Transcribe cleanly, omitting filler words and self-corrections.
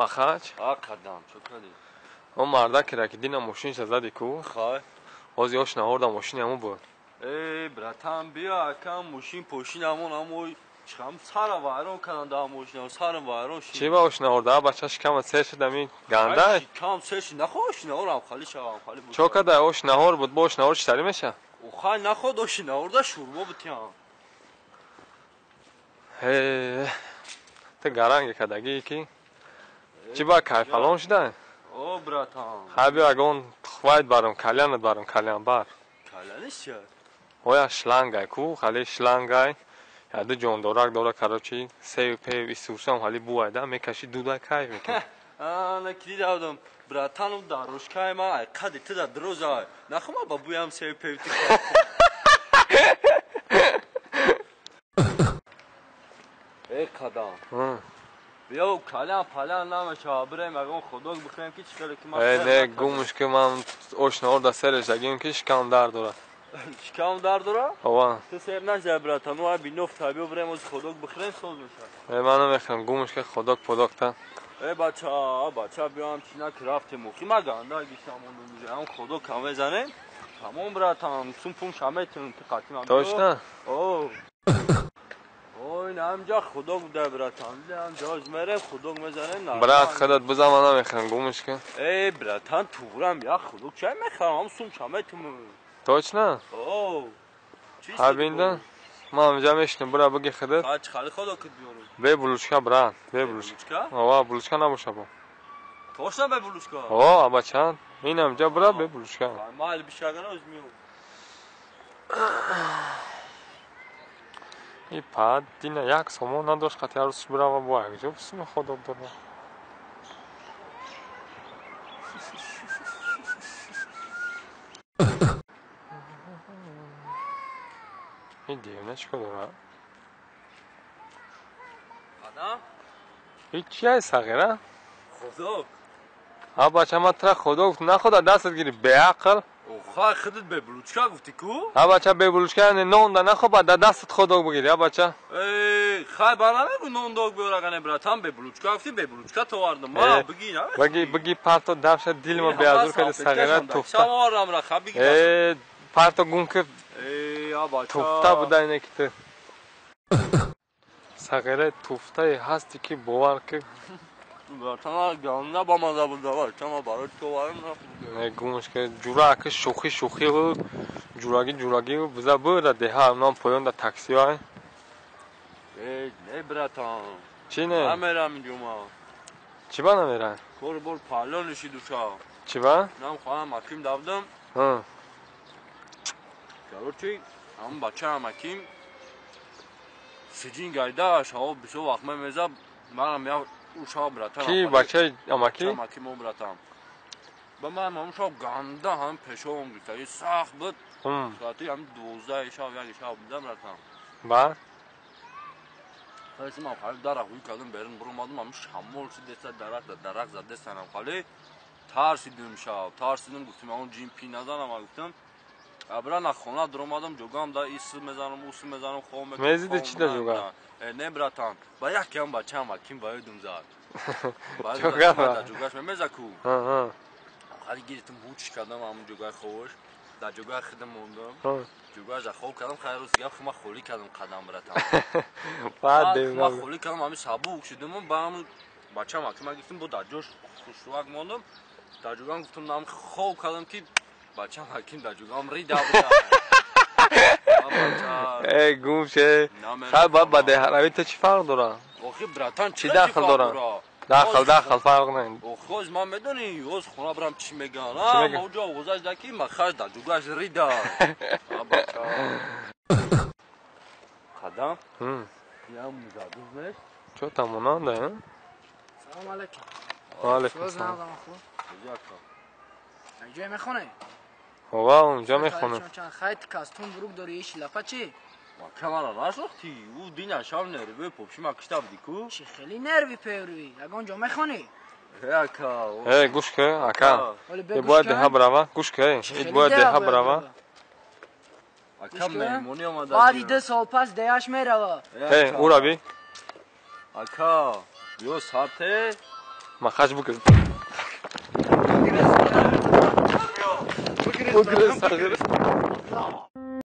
Махач? Акадам, чё кади? Он мардаки ки дина мошинша зади ку? Хай. Оз ёш наҳорда мошини ҳамон буд. Братан, бия, акам мошин пошин ҳамон чиқам сара вайрон кардам дар мошина, сара вайрон шид. Чӣ ба ош наҳорда? Бача шикама сер шуда ми ганда? Шикам сер шид, нахоҳ ош наҳорам хали шавам, хали буд. Чо када ош наҳор буд, бо ош наҳор чӣ тари меша? Хай нахоҳ ош наҳорда шурбо бутям. Ты гаранги кадаги ки? Чӣ ба кайфалон шуда? О, братан. Хай бия агон хвайт барам, калянат барам, калян бар. Каляниш чӣ? Оя шлангай ку, хали шлангай. Яду ҷондорак дора карочи, сев пев исусам хали буайда мекаши дуда кайф мекун. Накиди давдам. Братану дарошкай ма ай қади туда дрозай. Нахома ба буям сев пев ти. Қадам. بیا کلم پلن نمیشه بریم اگه خدا بخوایم که چیکار که ما نه گومش که من آشنا در سرش دگیم که شکم در داره شکم در داره؟ آوا تو سر نشه برات ما بی نفت بیا بریم از خدا بخوریم سوز میشه من نمیخوام گومش که خدا پداکتا بچه بیام چینا که رفتیم مخی ما گنده گیشتمون میگه هم خدا کمه زنیم تمام براتم سون پون شمیتون که قطعی من توشنا اوه اوه نامجا خدا بوده براتان جاز میره خدا میزنه برات خودت بزن من نمیخوام گومش که براتان تو یا خدا چه میخوام هم سون شمیتون توشنا اوه هبیندن ما همجا میشنم برا بگی خودت کاچ خالی خدا کد بیارم به بلوشکا برات به بلوشکا آوا بلوشکا نباشه با توشنا به بلوشکا آوا بچان این همجا برا به بلوشکا ما هل بیشترگانه از میام ای پاد دینا یک سومو نداشت قطعی عروسش برا و با یک جا بسیم خدا داره این دیونه چکا داره؟ آدم؟ این چی های سغیره؟ خدا ها بچه ما ترا خدا گفت نه خدا دستت گیری به عقل خواهی خودت به بلوچکا گفتی کو؟ ها بچه به بلوچکا یعنی نون ده نخوا با دستت خدا بگیری ها بچه خواهی برنامه رو نون داگ بیارگانه براتم به بلوچکا گفتی به بلوچکا تو واردم ما بگی نه؟ بگی پرتو دفش دیل ما بیازور کلی سغیره توفته شمارم را خواه بگی پرتو گون که توفته بوده اینه که تو سغیره توفته هستی که باور که براتم گانده با مزه بود دوار چما برای تو وارم نه گومش که جورا که شوخی و جوراگی و بزا برده ده ها امنام پایان ده تاکسی های نه براتم چی نه؟ نمیرم اینجا ما چی با نمیرن؟ بر پالان نشی دوشا چی با؟ نم خواهم حکیم دادم چرا چی؟ هم بچه هم حکیم سجین گایده شما بسو وقت میزم منم یا اوشا براتم کی بچه اماکی؟ اماکی مو براتم با من همشا گنده هم پشوم گیسته سخت بود ساعتی هم 12 شب یک شب بودم براتم با؟ خیلی من خیلی درق روی کردم برن برو مادم هم شمول شده درق زده سنم خیلی ترسیدم شب ترسیدم گفتم اون جیم پی نزنم گفتم ابرا نخونه در اومدم جوگام دا ایس میزنم اوس میزنم خوام میزیده چی دا جوگا؟ نه براتان با یکی هم بچه هم حکیم باید زد جوگاش میزه کو خیلی گیرتم بوچش کردم همون جوگای خوش در جوگای خودم موندم جوگاش خوب کردم خیلی روز گفت خما خولی کردم قدم براتان خما خولی کردم همین سابو شدم با هم بچه هم حکیم گفتم با در جوش خوشواک موندم در جوگام گفتم نام خوب کردم که بچه هم حکیم در جوگام ریده بوده ای گوم شه خیلی باید با ده حروی تو چی فرق داره؟ آخی براتان چی داخل داره؟ داخل فرق نه آخی از من میدونی از خونه برم چی میگن ما اونجا وزش دکی من خرد در جوگاش ریده قدم یا مزادوز نیست چو تمونان ده سلام علیکم علیکم سلام اینجا میخونه؟ آقا اونجا میخونه خیلی کاستون بروک داری ایش لپه چی؟ کامرا نشوختی او دین شام نروی پوپشی ما کشته بودی کو چی خیلی نروی پیروی اگه اونجا میخونی ای گوش که اکا ای باید ده براوا گوش که ای باید ده براوا اکا میمونی آمده بعدی 2 سال پس دیاش میروا ای او را بی اکا بیو ساته מחש בוקר. בוקר סגר.